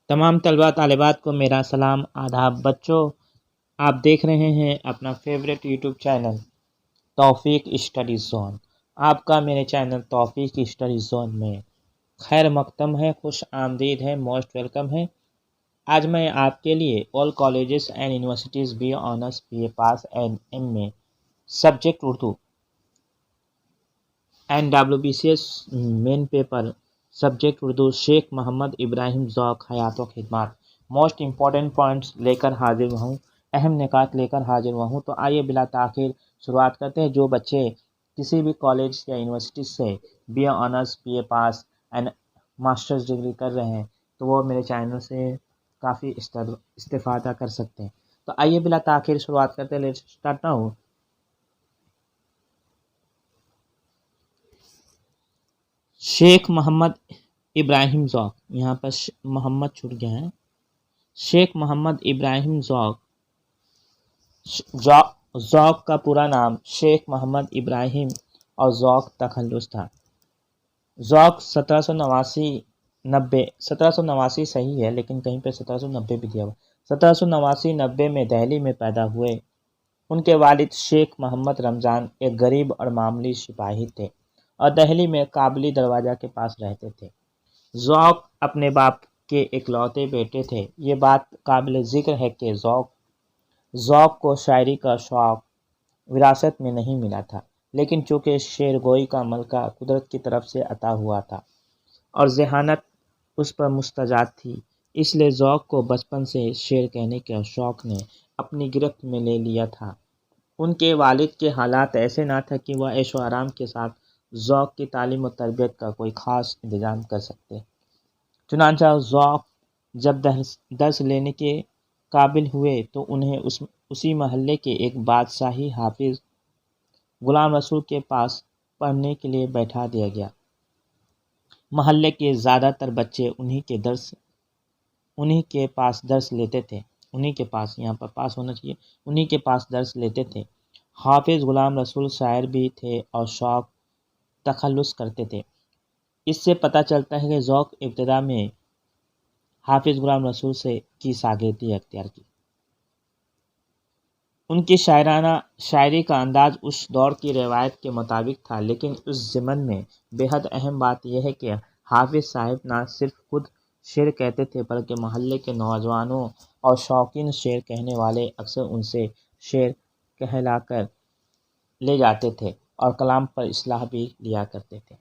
تمام طلبہ طالبات کو میرا سلام آداب۔ بچوں، آپ دیکھ رہے ہیں اپنا فیوریٹ یوٹیوب چینل توفیق اسٹڈی زون۔ آپ کا میرے چینل توفیق اسٹڈی زون میں خیر مقدم ہے، خوش آمدید ہے، موسٹ ویلکم ہے۔ آج میں آپ کے لیے all colleges and universities B A honours B A pass and M میں subject Urdu NWBCS main paper subject Urdu Sheikh Mohammad ابراہیم ذوق حیات و خدمات موسٹ امپورٹنٹ پوائنٹس لے کر حاضر ہوں، اہم نکات لے کر حاضر ہوں۔ تو آئیے بلا تاخیر شروعات کرتے ہیں۔ جو بچے کسی بھی کالج یا یونیورسٹی سے B A honours B A pass and masters degree کر رہے ہیں تو وہ میرے چینل سے کافی استفادہ کر سکتے ہیں۔ تو آئیے بلا تاخیر شروعات کرتے ہیں۔ Let's start now. شیخ محمد ابراہیم ذوق، یہاں پر محمد چھوٹ گیا ہے۔ شیخ محمد ابراہیم ذوق کا پورا نام شیخ محمد ابراہیم اور ذوق تخلص تھا۔ ذوق 1789 صحیح ہے، لیکن کہیں پہ 1790 بھی دیا ہوا۔ 1789 میں دہلی میں پیدا ہوئے۔ ان کے والد شیخ محمد رمضان ایک غریب اور معمولی سپاہی تھے اور دہلی میں قابلی دروازہ کے پاس رہتے تھے۔ ذوق اپنے باپ کے اکلوتے بیٹے تھے۔ یہ بات قابل ذکر ہے کہ ذوق کو شاعری کا شوق وراثت میں نہیں ملا تھا، لیکن چونکہ شعر گوئی کا ملکہ قدرت کی طرف سے عطا ہوا تھا اور ذہانت اس پر مستعد تھی، اس لیے ذوق کو بچپن سے شعر کہنے کے شوق نے اپنی گرفت میں لے لیا تھا۔ ان کے والد کے حالات ایسے نہ تھے کہ وہ عیش و آرام کے ساتھ ذوق کی تعلیم و تربیت کا کوئی خاص انتظام کر سکتے۔ چنانچہ ذوق جب درس لینے کے قابل ہوئے تو انہیں اسی محلے کے ایک بادشاہی حافظ غلام رسول کے پاس پڑھنے کے لیے بیٹھا دیا گیا۔ محلے کے زیادہ تر بچے انہی کے پاس درس لیتے تھے۔ انہی کے پاس، یہاں پر پاس ہونا چاہیے، انہی کے پاس درس لیتے تھے۔ حافظ غلام رسول شاعر بھی تھے اور شوق تخلص کرتے تھے۔ اس سے پتہ چلتا ہے کہ ذوق ابتدا میں حافظ غلام رسول کی شاگردی اختیار کی۔ ان کی شاعری کا انداز اس دور کی روایت کے مطابق تھا، لیکن اس ضمن میں بے حد اہم بات یہ ہے کہ حافظ صاحب نہ صرف خود شعر کہتے تھے بلکہ محلے کے نوجوانوں اور شوقین شعر کہنے والے اکثر ان سے شعر کہلا کر لے جاتے تھے اور کلام پر اصلاح بھی لیا کرتے تھے۔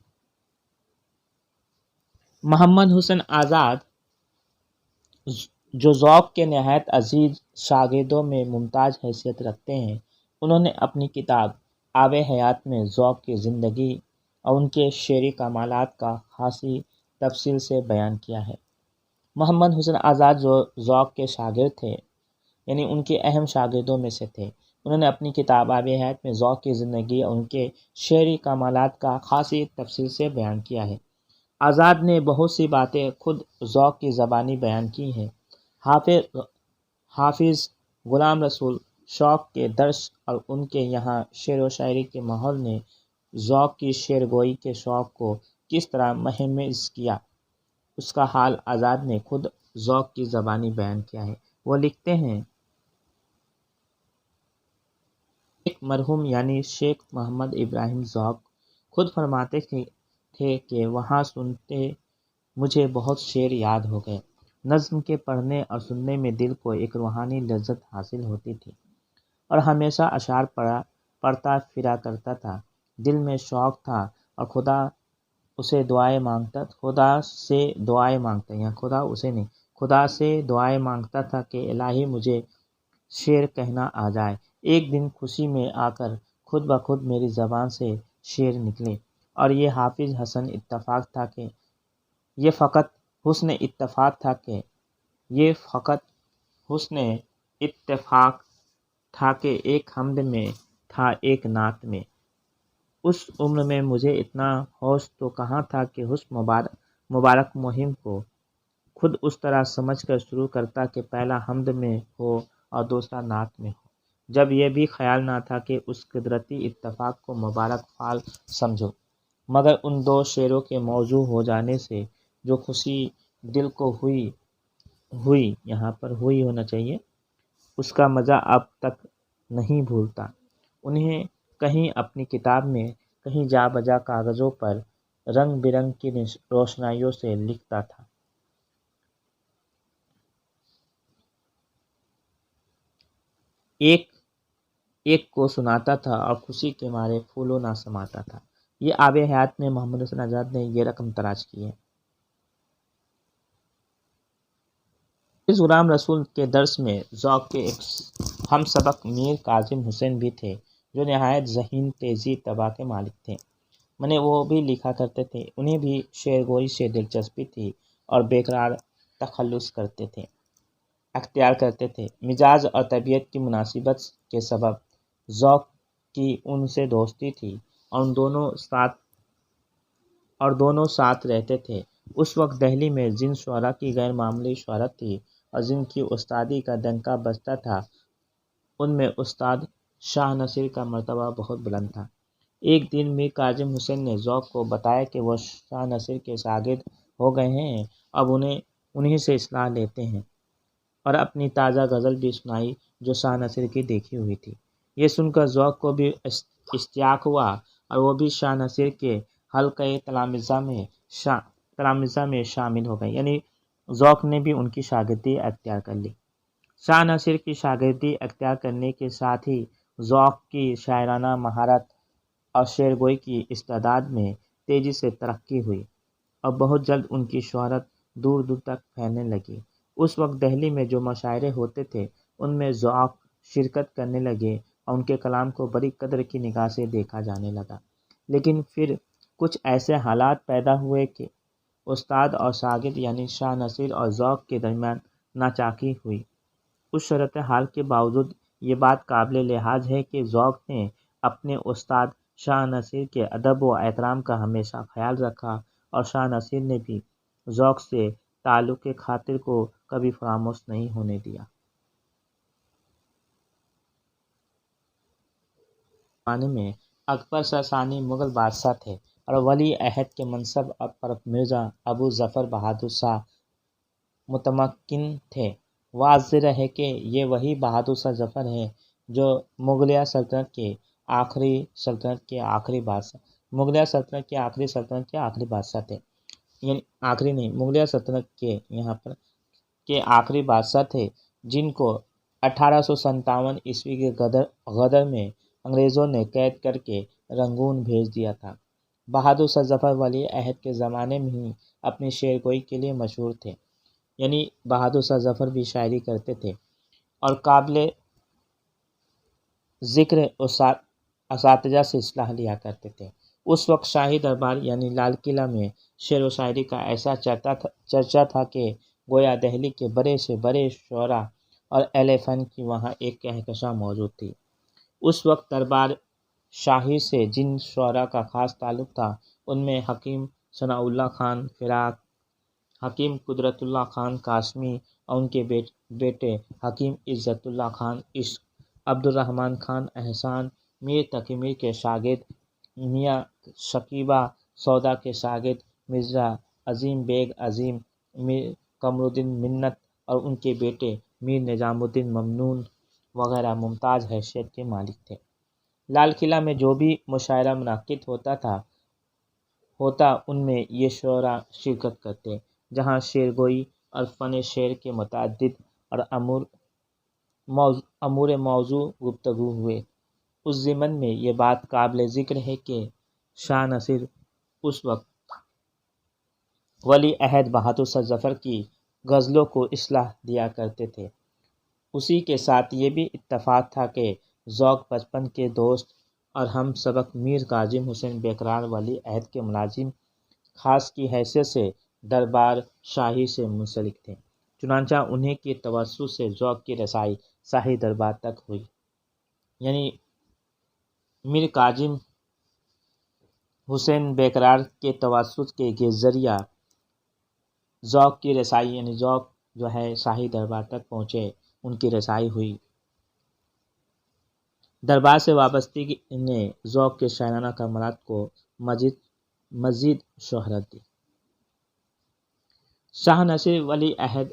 محمد حسین آزاد جو ذوق کے نہایت عزیز شاگردوں میں ممتاز حیثیت رکھتے ہیں، انہوں نے اپنی کتاب آب حیات میں ذوق کی زندگی اور ان کے شعری کمالات کا خاصی تفصیل سے بیان کیا ہے۔ محمد حسین آزاد جو ذوق کے شاگرد تھے، یعنی ان کے اہم شاگردوں میں سے تھے، انہوں نے اپنی کتاب آب حیات میں ذوق کی زندگی اور ان کے شعری کمالات کا خاصی تفصیل سے بیان کیا ہے۔ آزاد نے بہت سی باتیں خود ذوق کی زبانی بیان کی ہیں۔ حافظ غلام رسول شوق کے درس اور ان کے یہاں شعر و شاعری کے ماحول نے ذوق کی شعر گوئی کے شوق کو کس طرح مہمیز کیا، اس کا حال آزاد نے خود ذوق کی زبانی بیان کیا ہے۔ وہ لکھتے ہیں، ایک مرحوم یعنی شیخ محمد ابراہیم ذوق خود فرماتے تھے کہ وہاں سنتے مجھے بہت شعر یاد ہو گئے۔ نظم کے پڑھنے اور سننے میں دل کو ایک روحانی لذت حاصل ہوتی تھی اور ہمیشہ اشعار پڑھتا پھرا کرتا تھا۔ دل میں شوق تھا اور خدا سے دعائیں مانگتا تھا کہ الہی مجھے شعر کہنا آ جائے۔ ایک دن خوشی میں آ کر خود بخود میری زبان سے شعر نکلے اور یہ فقط حسن اتفاق تھا کہ ایک حمد میں تھا ایک نعت میں۔ اس عمر میں مجھے اتنا ہوش تو کہاں تھا کہ اس مبارک مہم کو خود اس طرح سمجھ کر شروع کرتا کہ پہلا حمد میں ہو اور دوسرا نعت میں ہو، جب یہ بھی خیال نہ تھا کہ اس قدرتی اتفاق کو مبارک فعل سمجھو، مگر ان دو شعروں کے موضوع ہو جانے سے جو خوشی دل کو ہوئی ہوئی، یہاں پر ہوئی ہونا چاہیے، اس کا مزہ اب تک نہیں بھولتا۔ انہیں کہیں اپنی کتاب میں، کہیں جا بجا کاغذوں پر رنگ برنگ کی روشنائیوں سے لکھتا تھا۔ ایک ایک کو سناتا تھا اور خوشی کے مارے پھولوں نہ سماتا تھا۔ یہ آب حیات میں محمد حسین آزاد نے یہ رقم تراش کی ہے۔ غلام رسول کے درس میں ذوق کے ایک ہم سبق میر کاظم حسین بھی تھے، جو نہایت ذہین، تیزی طبع کے مالک تھے۔ وہ بھی لکھا کرتے تھے، انہیں بھی شعر گوئی سے دلچسپی تھی اور بےقرار تخلص اختیار کرتے تھے۔ مزاج اور طبیعت کی مناسبت کے سبب ذوق کی ان سے دوستی تھی اور دونوں ساتھ رہتے تھے۔ اس وقت دہلی میں جن شعراء کی غیر معمولی شہرت تھی اور جن کی استادی کا ڈنکا بجتا تھا، ان میں استاد شاہ نصیر کا مرتبہ بہت بلند تھا۔ ایک دن میر کاظم حسین نے ذوق کو بتایا کہ وہ شاہ نصیر کے شاگرد ہو گئے ہیں، اب انہیں سے اصلاح لیتے ہیں، اور اپنی تازہ غزل بھی سنائی جو شاہ نصیر کی دیکھی ہوئی تھی۔ یہ سن کر ذوق کو بھی اشتیاق ہوا اور وہ بھی شاہ نصیر کے حلقہ تلامذہ میں شامل ہو گئے، یعنی ذوق نے بھی ان کی شاگردی اختیار کر لی۔ شاہ نصیر کی شاگردی اختیار کرنے کے ساتھ ہی ذوق کی شاعرانہ مہارت اور شعر گوئی کی استعداد میں تیزی سے ترقی ہوئی اور بہت جلد ان کی شہرت دور دور تک پھیلنے لگی۔ اس وقت دہلی میں جو مشاعرے ہوتے تھے، ان میں ذوق شرکت کرنے لگے اور ان کے کلام کو بڑی قدر کی نگاہ سے دیکھا جانے لگا۔ لیکن پھر کچھ ایسے حالات پیدا ہوئے کہ استاد اور شاگرد یعنی شاہ نصیر اور ذوق کے درمیان ناچاکی ہوئی۔ اس صورتحال کے باوجود یہ بات قابل لحاظ ہے کہ ذوق نے اپنے استاد شاہ نصیر کے ادب و احترام کا ہمیشہ خیال رکھا اور شاہ نصیر نے بھی ذوق سے تعلق خاطر کو کبھی فراموش نہیں ہونے دیا۔ زمانے میں اکبر ساسانی مغل بادشاہ تھے اور ولی عہد کے منصب پر مرزا ابو ظفر بہادر شاہ متمکن تھے۔ واضح ہے کہ یہ وہی بہادر شاہ ظفر ہیں جو مغلیہ سلطنت کے آخری بادشاہ تھے، یعنی آخری نہیں، مغلیہ سلطنت کے آخری بادشاہ تھے، جن کو 1857 عیسوی کے غدر میں انگریزوں نے قید کر کے رنگون بھیج دیا تھا۔ بہادر شاہ ظفر ولی عہد کے زمانے میں ہی اپنی شعر گوئی کے لیے مشہور تھے، یعنی بہادر شاہ ظفر بھی شاعری کرتے تھے اور قابل ذکر اساتذہ سے اصلاح لیا کرتے تھے۔ اس وقت شاہی دربار یعنی لال قلعہ میں شعر و شاعری کا ایسا چرچا تھا کہ گویا دہلی کے بڑے سے بڑے شعراء اور اہل فن کی وہاں ایک کہکشاں موجود تھی۔ اس وقت دربار شاہی سے جن شعراء کا خاص تعلق تھا، ان میں حکیم ثناء اللہ خان فراق، حکیم قدرت اللہ خان قاسمی اور ان کے بیٹے حکیم عزت اللہ خان عشق، عبد الرحمن خان احسان، میر تقی میر کے شاگرد میاں شکیبہ سودا کے شاگرد مرزا عظیم بیگ عظیم، میر قمر الدین منت اور ان کے بیٹے میر نظام الدین ممنون وغیرہ ممتاز حیثیت کے مالک تھے۔ لال قلعہ میں جو بھی مشاعرہ منعقد ہوتا ان میں یہ شعراء شرکت کرتے، جہاں شعر گوئی اور فن شعر کے متعدد اور امور موضوع گفتگو ہوئے۔ اس ضمن میں یہ بات قابل ذکر ہے کہ شاہ نصیر اس وقت ولی عہد بہادر شاہ ظفر کی غزلوں کو اصلاح دیا کرتے تھے۔ اسی کے ساتھ یہ بھی اتفاق تھا کہ ذوق بچپن کے دوست اور ہم سبق میر کاظم حسین بےقرار ولی عہد کے ملازم خاص کی حیثیت سے دربار شاہی سے منسلک تھے، چنانچہ انہیں کے توسط سے ذوق کی رسائی شاہی دربار تک ہوئی، یعنی میر کاظم حسین بےقرار کے توسط کے ذریعہ ذوق کی رسائی، یعنی ذوق جو ہے شاہی دربار تک پہنچے، ان کی رسائی ہوئی۔ دربار سے وابستگی نے ذوق کے شاعرانہ کمالات کو مزید شہرت دی۔ شاہ نصیر ولی عہد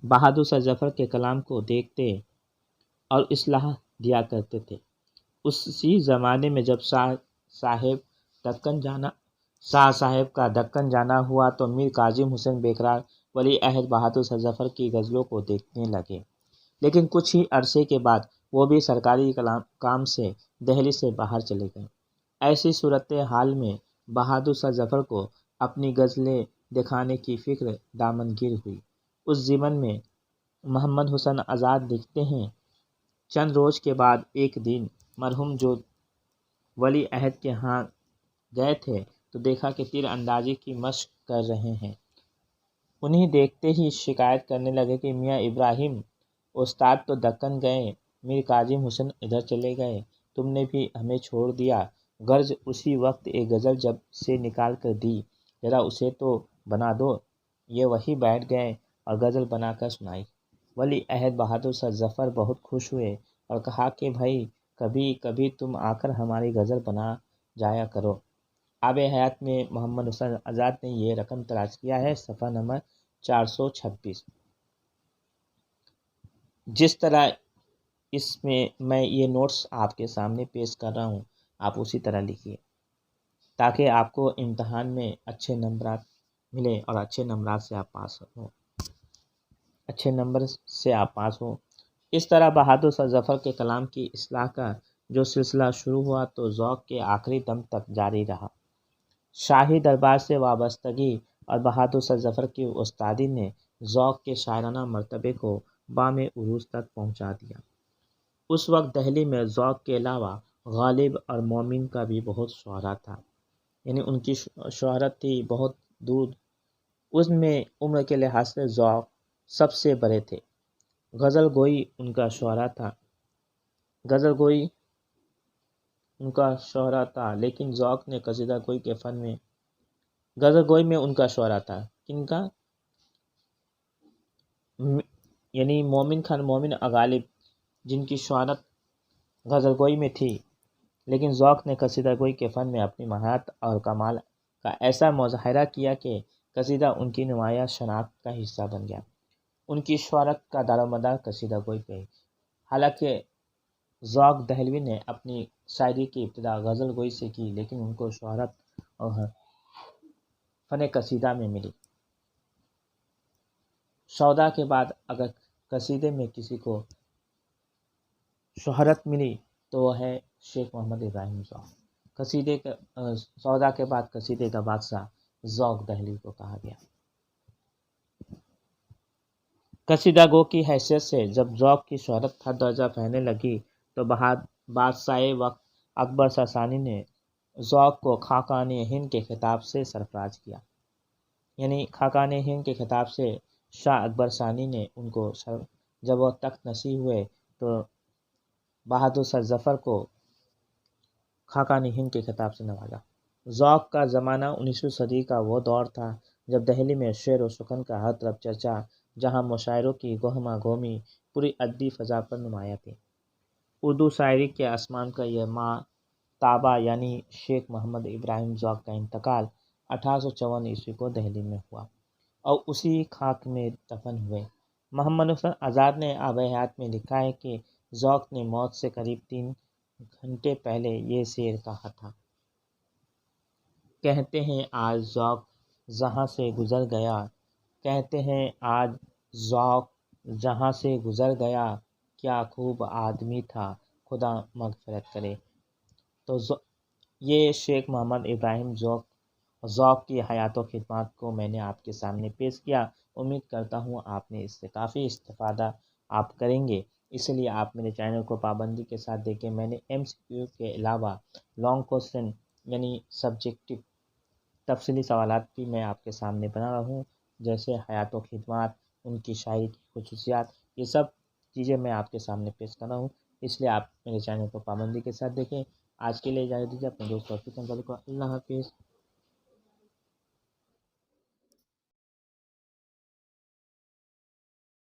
بہادر شاہ ظفر کے کلام کو دیکھتے اور اصلاح دیا کرتے تھے۔ اسی زمانے میں جب شاہ صاحب کا دکن جانا ہوا تو میر کاظم حسین بیقرار ولی عہد بہادر شاہ ظفر کی غزلوں کو دیکھنے لگے، لیکن کچھ ہی عرصے کے بعد وہ بھی سرکاری کام سے دہلی سے باہر چلے گئے۔ ایسی صورتحال میں بہادر شاہ ظفر کو اپنی غزلیں دکھانے کی فکر دامنگیر ہوئی۔ اس ضمن میں محمد حسین آزاد لکھتے ہیں، چند روز کے بعد ایک دن مرحوم جو ولی عہد کے ہاں گئے تھے تو دیکھا کہ تیر اندازی کی مشق کر رہے ہیں۔ انہیں دیکھتے ہی شکایت کرنے لگے کہ میاں ابراہیم، استاد تو دکن گئے، میر کاظم حسین ادھر چلے گئے، تم نے بھی ہمیں چھوڑ دیا۔ غرض اسی وقت ایک غزل جب سے نکال کر دی، ذرا اسے تو بنا دو۔ یہ وہیں بیٹھ گئے اور غزل بنا کر سنائی۔ ولی عہد بہادر شاہ ظفر بہت خوش ہوئے اور کہا کہ بھائی کبھی کبھی تم آ کر ہماری غزل بنا جایا کرو۔ آب حیات میں محمد حسین آزاد نے یہ رقم تلاش کیا ہے، صفحہ نمبر 426۔ جس طرح اس میں یہ نوٹس آپ کے سامنے پیش کر رہا ہوں، آپ اسی طرح لکھیے تاکہ آپ کو امتحان میں اچھے نمبرات ملے اور اچھے نمبر سے آپ پاس ہو۔ اس طرح بہادر شاہ ظفر کے کلام کی اصلاح کا جو سلسلہ شروع ہوا تو ذوق کے آخری دم تک جاری رہا۔ شاہی دربار سے وابستگی اور بہادر شاہ ظفر کی استادی نے ذوق کے شاعرانہ مرتبے کو بام عروج تک پہنچا دیا۔ اس وقت دہلی میں ذوق کے علاوہ غالب اور مومن کا بھی بہت شہرا تھا، یعنی ان کی شہرت تھی بہت دور۔ اس میں عمر کے لحاظ سے ذوق سب سے بڑے تھے۔ غزل گوئی ان کا شہرا تھا، لیکن ذوق نے قصیدہ گوئی کے فن میں غزل گوئی میں ان کا شہرا تھا۔ کن کا؟ یعنی مومن خان مومن غالب، جن کی شہرت غزل گوئی میں تھی، لیکن ذوق نے قصیدہ گوئی کے فن میں اپنی مہارت اور کمال کا ایسا مظاہرہ کیا کہ قصیدہ ان کی نمایاں شناخت کا حصہ بن گیا۔ ان کی شہرت کا دار و مدار قصیدہ گوئی پہ ہے۔ حالانکہ ذوق دہلوی نے اپنی شاعری کی ابتدا غزل گوئی سے کی، لیکن ان کو شہرت اور فن قصیدہ میں ملی۔ سودا کے بعد اگر قصیدے میں کسی کو شہرت ملی تو وہ ہے شیخ محمد ابراہیم ذوق۔ سودا کے بعد قصیدے کا بادشاہ ذوق دہلوی کو کہا گیا۔ قصیدہ گو کی حیثیت سے جب ذوق کی شہرت ہر درجہ پھیلنے لگی تو بادشاہ وقت اکبر شاہ ثانی نے ذوق کو خاقان ہند کے خطاب سے سرفراز کیا۔ یعنی خاقان ہند کے خطاب سے شاہ اکبر ثانی نے ان کو جب وہ تخت نشین ہوئے تو بہادر شاہ ظفر کو خاقان ہند کے خطاب سے نوازا۔ ذوق کا زمانہ 19ویں صدی کا وہ دور تھا جب دہلی میں شعر و سخن کا ہر طرف چرچا، جہاں مشاعروں کی گہما گہمی پوری ادبی فضا پر نمایاں تھی۔ اردو شاعری کے آسمان کا یہ تابہ یعنی شیخ محمد ابراہیم ذوق کا انتقال 1854 کو دہلی میں ہوا اور اسی خاک میں دفن ہوئے۔ محمد حسین آزاد نے آب حیات میں لکھا ہے کہ ذوق نے موت سے قریب 3 گھنٹے پہلے یہ شعر کہا تھا۔ کہتے ہیں آج ذوق جہاں سے گزر گیا، کہتے ہیں آج ذوق جہاں سے گزر گیا، کیا خوب آدمی تھا خدا مغفرت کرے۔ تو یہ شیخ محمد ابراہیم ذوق کی حیات و خدمات کو میں نے آپ کے سامنے پیش کیا۔ امید کرتا ہوں آپ نے اس سے کافی استفادہ آپ کریں گے، اس لیے آپ میرے چینل کو پابندی کے ساتھ دیکھیں۔ میں نے MCQ کے علاوہ لانگ کوسچن یعنی سبجیکٹو تفصیلی سوالات بھی میں آپ کے سامنے بنا رہا ہوں، جیسے حیات و خدمات، ان کی شاعری کی خصوصیات، یہ سب چیزیں میں آپ کے سامنے پیش کر رہا ہوں، اس لیے آپ میرے چینل کو پابندی کے ساتھ دیکھیں۔ آج کے لیے اجازت دیجیے، اپنے دوست اور فکر کو اللہ حافظ۔